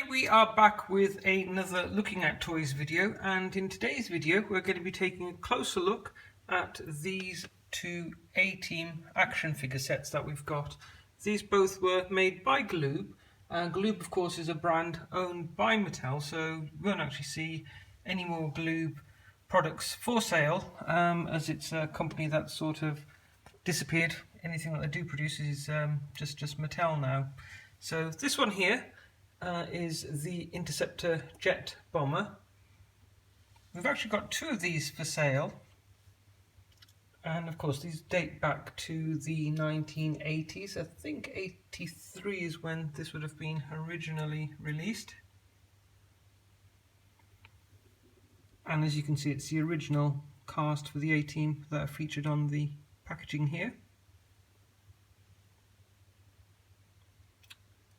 we are back with another Looking at Toys video, and in today's video we're going to be taking a closer look at these two A-Team action figure sets that we've got. These both were made by Galoob. Galoob of course is a brand owned by Mattel, so you won't actually see any more Galoob products for sale, as it's a company that sort of disappeared. Anything that they do produce is just Mattel now. So this one here is the Interceptor Jet Bomber. We've actually got two of these for sale, and of course these date back to the 1980s. I think 83 is when this would have been originally released. And as you can see, it's the original cast for the A-Team that are featured on the packaging here.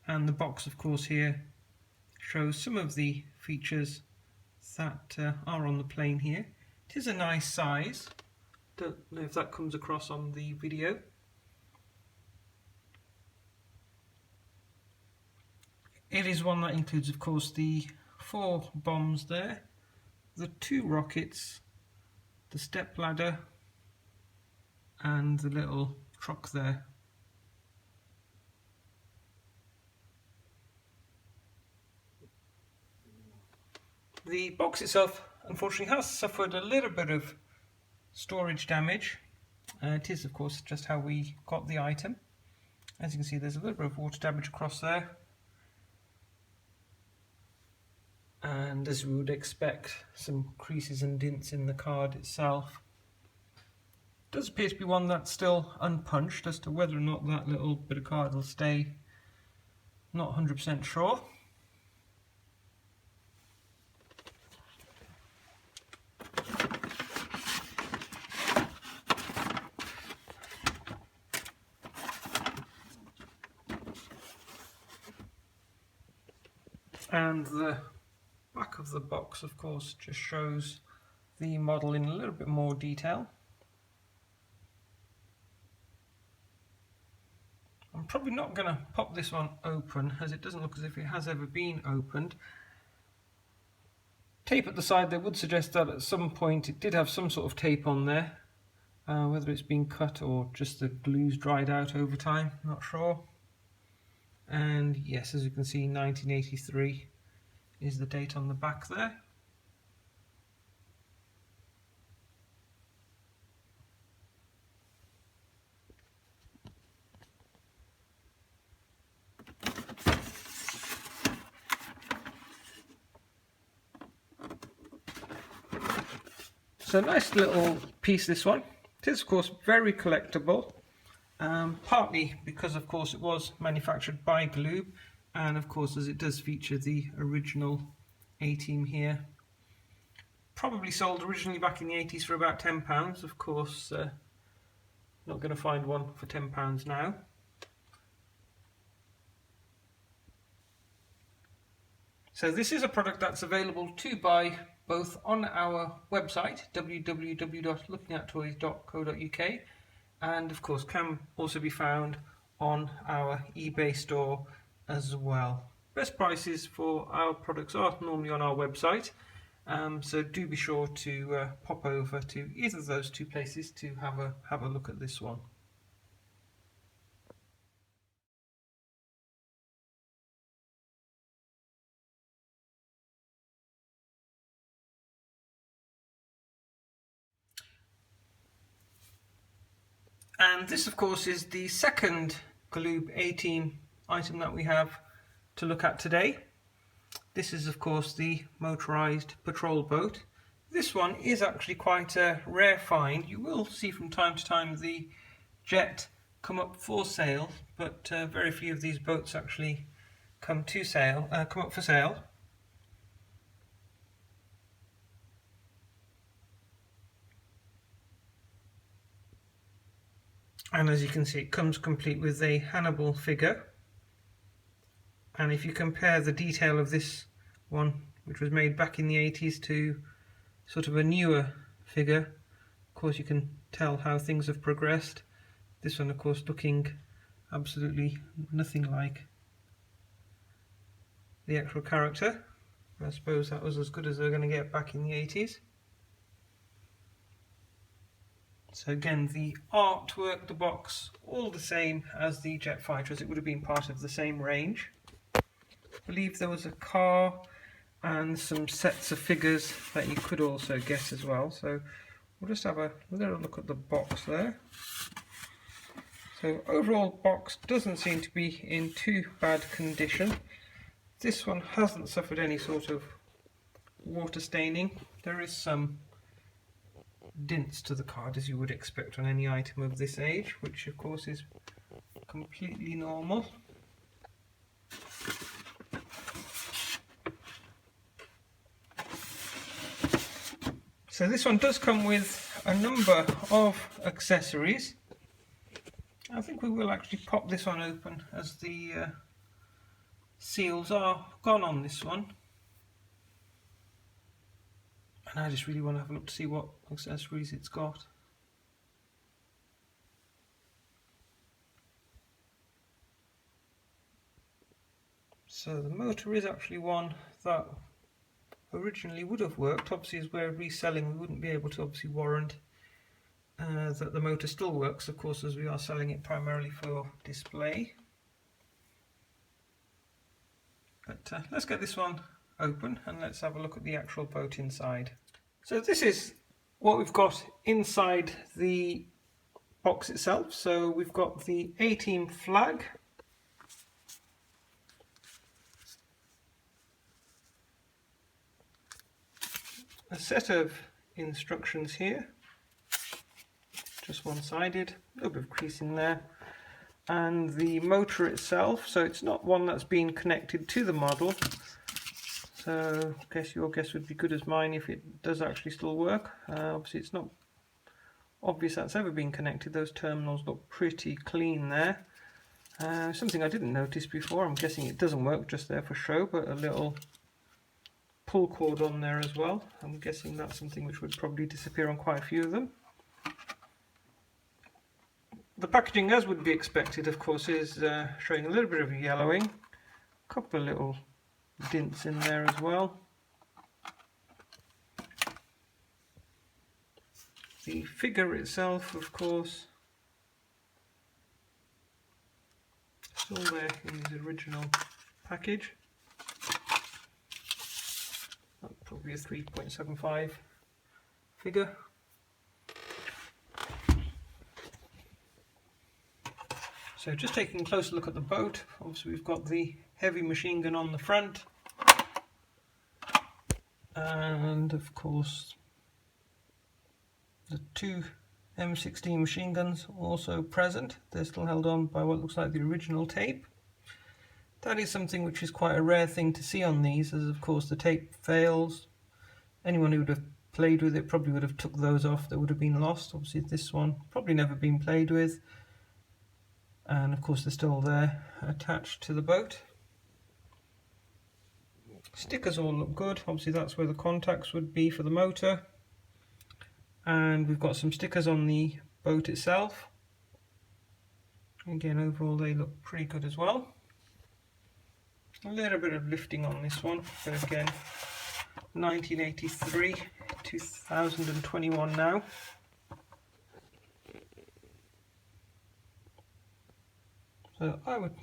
And the box, of course, here shows some of the features that are on the plane here. It is a nice size. Don't know if that comes across on the video. It is one that includes, of course, the 4 bombs there, the 2 rockets, the step ladder, and the little truck there. The box itself unfortunately has suffered a little bit of storage damage. It is of course just how we got the item. As you can see, there's a little bit of water damage across there, and as we would expect, some creases and dents in the card itself. It does appear to be one that's still unpunched. As to whether or not that little bit of card will stay, not 100% sure. And the back of the box, of course, just shows the model in a little bit more detail. I'm probably not going to pop this one open, as it doesn't look as if it has ever been opened. Tape at the side there would suggest that at some point it did have some sort of tape on there. Whether it's been cut or just the glue's dried out over time, not sure. And yes, as you can see, 1983 is the date on the back there. So nice little piece, this one. It is of course very collectible. Partly because of course it was manufactured by Galoob, and of course as it does feature the original A-Team here. Probably sold originally back in the 80s for about £10. Of course not going to find one for £10 now. So this is a product that's available to buy both on our website www.lookingattoys.co.uk, and of course can also be found on our eBay store as well. Best prices for our products are normally on our website, so do be sure to pop over to either of those two places to have a look at this one. And this of course is the second Galoob A-Team item that we have to look at today. This is of course the Motorized patrol boat. This one is actually quite a rare find. You will see from time to time the jet come up for sale, but very few of these boats actually come up for sale. And as you can see, it comes complete with a Hannibal figure. And if you compare the detail of this one, which was made back in the 80s, to sort of a newer figure, of course you can tell how things have progressed. This one of course looking absolutely nothing like the actual character. I suppose that was as good as they're going to get back in the 80s. So again, the artwork, the box, all the same as the jet fighter, as it would have been part of the same range. I believe there was a car and some sets of figures that you could also get as well. So we'll just have a little look at the box there. So overall box doesn't seem to be in too bad condition. This one hasn't suffered any sort of water staining. There is some dints to the card, as you would expect on any item of this age, which of course is completely normal. So this one does come with a number of accessories. I think we will actually pop this one open, as the seals are gone on this one. And I just really want to have a look to see what accessories it's got. So the motor is actually one that originally would have worked. Obviously, as we're reselling, we wouldn't be able to obviously warrant that the motor still works, of course, as we are selling it primarily for display. But let's get this one open and let's have a look at the actual boat inside. So this is what we've got inside the box itself. So we've got the A-Team flag, a set of instructions here, just one-sided, a little bit of crease in there, and the motor itself. So it's not one that's been connected to the model, so I guess your guess would be good as mine if it does actually still work. Obviously it's not obvious that's ever been connected. Those terminals look pretty clean there. Something I didn't notice before, I'm guessing it doesn't work just there for show, but a little pull cord on there as well. I'm guessing that's something which would probably disappear on quite a few of them. The packaging, as would be expected, of course, is showing a little bit of yellowing, a couple of little dints in there as well. The figure itself, of course, still there in the original package. Probably a 3.75 figure. So just taking a closer look at the boat, obviously we've got the heavy machine gun on the front, and of course the two M16 machine guns also present. They're still held on by what looks like the original tape. That is something which is quite a rare thing to see on these, as of course the tape fails. Anyone who would have played with it probably would have took those off, that would have been lost. Obviously this one probably never been played with. And of course they're still there attached to the boat. Stickers all look good. Obviously that's where the contacts would be for the motor. And we've got some stickers on the boat itself. Again, overall they look pretty good as well. A little bit of lifting on this one, but again, 1983, 2021 now. So I would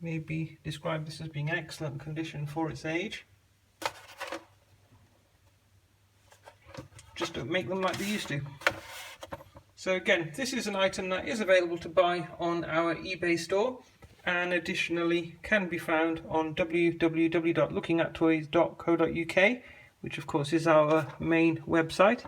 maybe describe this as being excellent condition for its age. Just don't make them like they used to. So again, this is an item that is available to buy on our eBay store, and additionally can be found on www.lookingattoys.co.uk, which of course is our main website.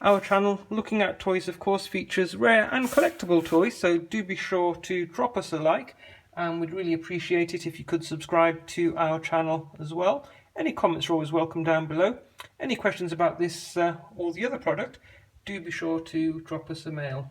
Our channel, Looking at Toys, of course, features rare and collectible toys, so do be sure to drop us a like, and we'd really appreciate it if you could subscribe to our channel as well. Any comments are always welcome down below. Any questions about this or the other product, do be sure to drop us a mail.